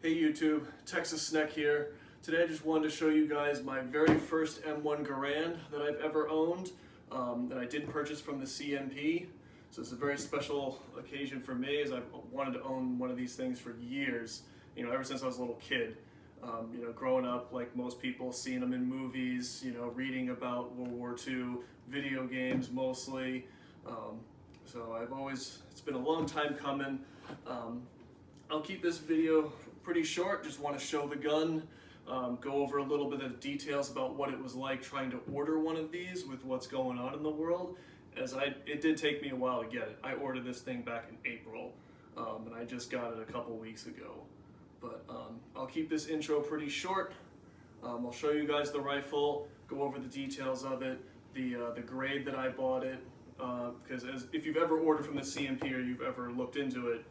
Hey YouTube, Texas Snack here. Today I just wanted to show you guys my very first M1 Garand that I've ever owned, that I did purchase from the CMP. So it's a very special occasion for me, as I've wanted to own one of these things for years, ever since I was a little kid. Growing up like most people, seeing them in movies, reading about World War II, video games mostly. It's been a long time coming. I'll keep this video pretty short, just want to show the gun, go over a little bit of details about what it was like trying to order one of these with what's going on in the world, it did take me a while to get it. I ordered this thing back in April, and I just got it a couple weeks ago. But I'll keep this intro pretty short. I'll show you guys the rifle, go over the details of it, the grade that I bought it, because if you've ever ordered from the CMP or you've ever looked into it,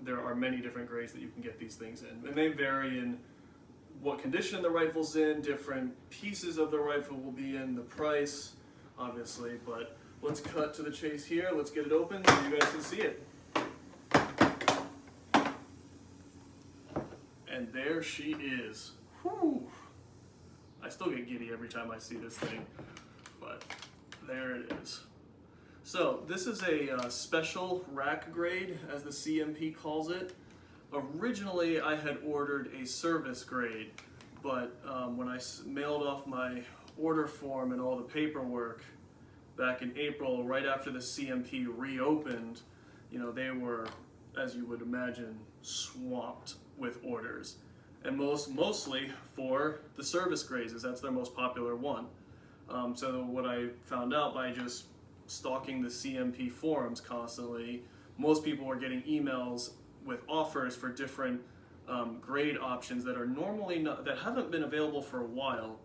there are many different grades that you can get these things in, and they vary in what condition the rifle's in, different pieces of the rifle will be in, the price, obviously. But let's cut to the chase here. Let's get it open so you guys can see it. And there she is. Whew. I still get giddy every time I see this thing, but there it is. So this is a special rack grade, as the CMP calls it. Originally I had ordered a service grade, but when I mailed off my order form and all the paperwork back in April, right after the CMP reopened, they were, as you would imagine, swamped with orders. And mostly for the service grades, as that's their most popular one. So what I found out by just stalking the CMP forums constantly, most people were getting emails with offers for different grade options that are normally that haven't been available for a while.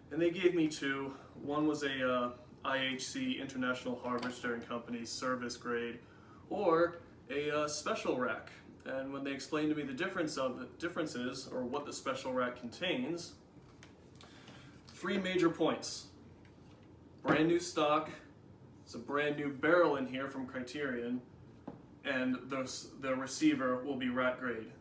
And they gave me two. One was a IHC, International Harvester and Company service grade, or a SpecialRack. And when they explained to me the differences, or what the SpecialRack contains, 3 major points. Brand new stock. It's a brand new barrel in here from Criterion, and the receiver will be rack grade.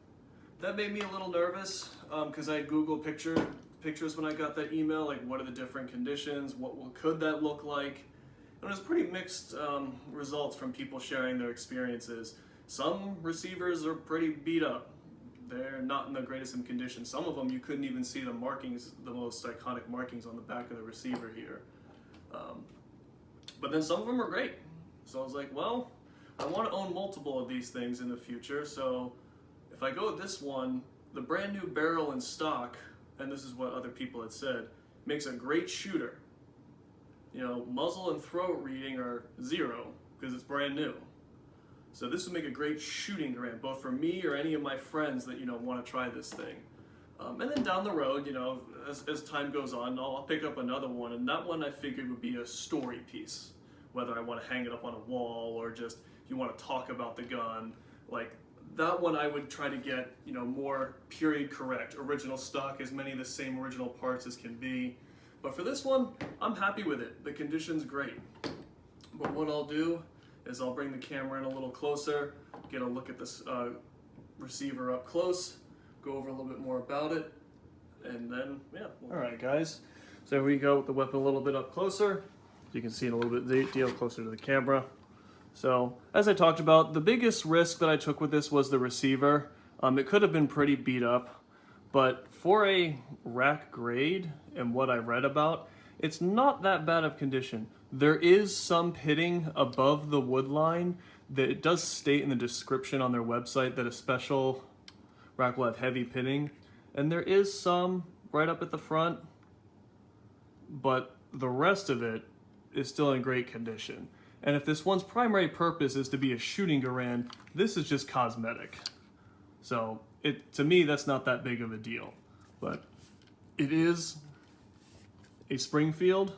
That made me a little nervous, because I Googled pictures when I got that email, like what are the different conditions, what could that look like, and it was pretty mixed results from people sharing their experiences. Some receivers are pretty beat up. They're not in the greatest of condition. Some of them you couldn't even see the markings, the most iconic markings on the back of the receiver here. But then some of them are great. So I was like, well, I want to own multiple of these things in the future. So if I go with this one, the brand new barrel in stock, and this is what other people had said, makes a great shooter. Muzzle and throat reading are 0 because it's brand new. So this would make a great shooting Garand, both for me or any of my friends that want to try this thing. And then down the road, as time goes on, I'll pick up another one, and that one I figured would be a story piece. Whether I want to hang it up on a wall or just if you want to talk about the gun, like that one I would try to get more period correct, original stock, as many of the same original parts as can be. But for this one, I'm happy with it. The condition's great. But what I'll do is I'll bring the camera in a little closer, get a look at this receiver up close, go over a little bit more about it, and then, yeah. All right, guys. So here we go with the weapon a little bit up closer. You can see it a little bit deal closer to the camera. So, as I talked about, the biggest risk that I took with this was the receiver. It could have been pretty beat up, but for a rack grade and what I read about, it's not that bad of condition. There is some pitting above the wood line that it does state in the description on their website that a SpecialRack will have heavy pitting, and there is some right up at the front, but the rest of it is still in great condition. And if this one's primary purpose is to be a shooting Garand, this is just cosmetic. So to me, that's not that big of a deal. But it is a Springfield.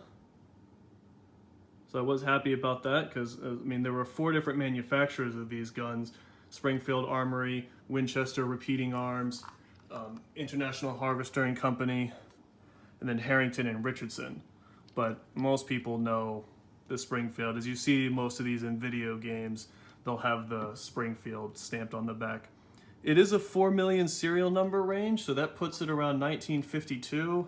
So I was happy about that, because there were 4 different manufacturers of these guns: Springfield, Armory, Winchester Repeating Arms, International Harvester and Company, and then Harrington and Richardson. But most people know the Springfield. As you see most of these in video games, they'll have the Springfield stamped on the back. It is a 4 million serial number range, so that puts it around 1952,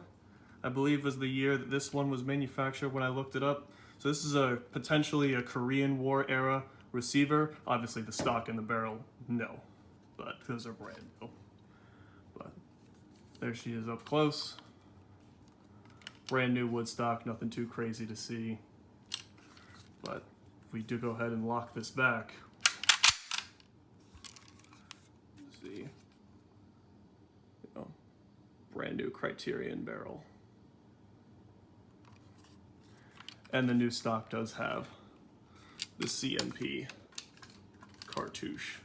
I believe was the year that this one was manufactured when I looked it up. So this is potentially a Korean War era receiver. Obviously the stock and the barrel, no, but those are brand new. But there she is up close. Brand new wood stock, nothing too crazy to see. But if we do go ahead and lock this back, see, brand new Criterion barrel. And the new stock does have the CMP cartouche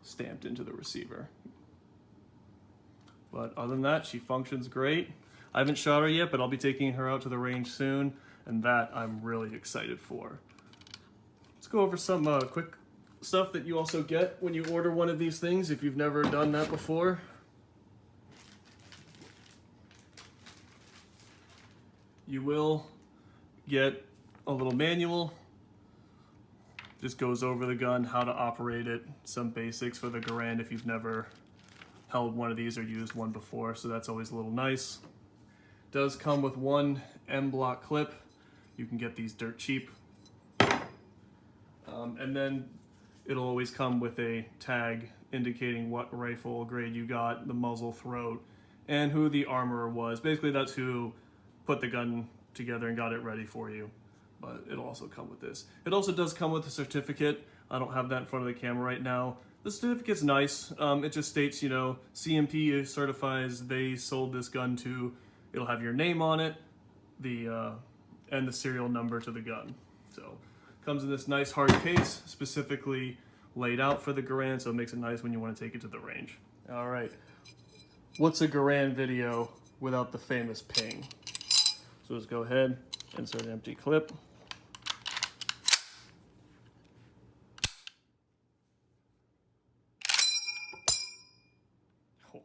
stamped into the receiver. But other than that, she functions great. I haven't shot her yet, but I'll be taking her out to the range soon, and that I'm really excited for. Let's go over some quick stuff that you also get when you order one of these things if you've never done that before. You will get a little manual. Just goes over the gun, how to operate it, some basics for the Garand if you've never held one of these or used one before, so that's always a little nice. Does come with one M block clip. You can get these dirt cheap. And then it'll always come with a tag indicating what rifle grade you got, the muzzle, throat, and who the armorer was. Basically that's who put the gun together and got it ready for you. But it'll also come with this. It also does come with a certificate. I don't have that in front of the camera right now. The certificate's nice. It just states, you know, CMP certifies they sold this gun to. It'll have your name on it, and the serial number to the gun. So comes in this nice hard case, specifically laid out for the Garand, so it makes it nice when you want to take it to the range. All right, what's a Garand video without the famous ping? So let's go ahead, insert an empty clip. Oh.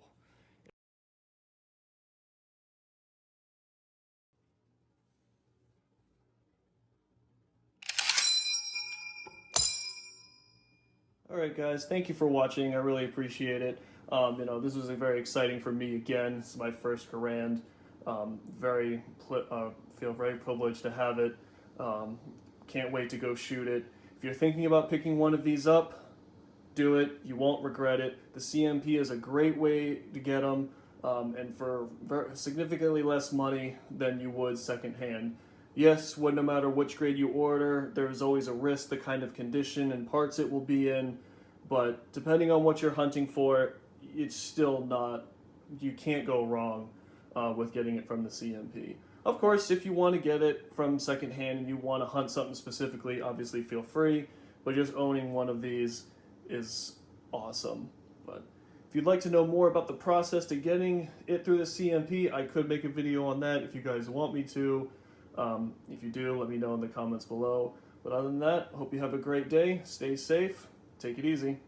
All right, guys, thank you for watching. I really appreciate it. You know, this was very exciting for me again. This is my first Garand. Feel very privileged to have it. Can't wait to go shoot it. If you're thinking about picking one of these up, do it. You won't regret it. The CMP is a great way to get them, and for significantly less money than you would secondhand. Yes, no matter which grade you order, there's always a risk the kind of condition and parts it will be in, but depending on what you're hunting for, it's still not, you can't go wrong with getting it from the CMP. Of course, if you want to get it from secondhand and you want to hunt something specifically, obviously feel free, but just owning one of these is awesome. But if you'd like to know more about the process to getting it through the CMP, I could make a video on that if you guys want me to. If you do, let me know in the comments below. But other than that, hope you have a great day, stay safe, take it easy.